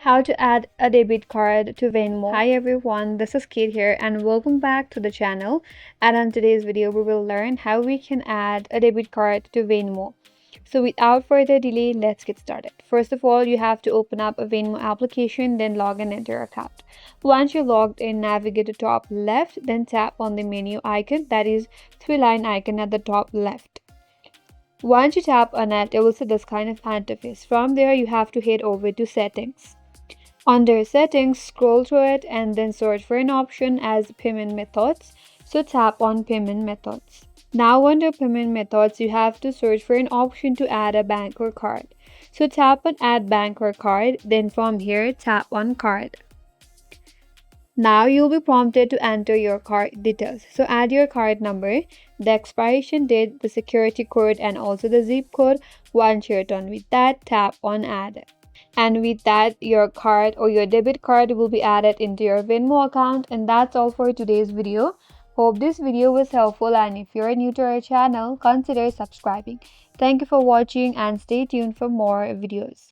How to add a debit card to Venmo. Hi everyone, this is Kate here and welcome back to the channel. And on today's video, we will learn how we can add a debit card to Venmo. So without further delay, let's get started. First of all, you have to open up a Venmo application, then log in into your account. Once you're logged in, navigate to top left, then tap on the menu icon, that is three-line icon at the top left. Once you tap on it, it will see this kind of interface. From there, you have to head over to settings. Under settings, scroll through it and then search for an option as payment methods. So tap on payment methods. Now under payment methods, you have to search for an option to add a bank or card. So tap on add bank or card, then from here tap on card. Now you'll be prompted to enter your card details. So add your card number, the expiration date, the security code and also the zip code. Once you're done with that, tap on add. And with that, your card or your debit card will be added into your Venmo account. And that's all for today's video. Hope this video was helpful, and if you're new to our channel, consider subscribing. Thank you for watching and stay tuned for more videos.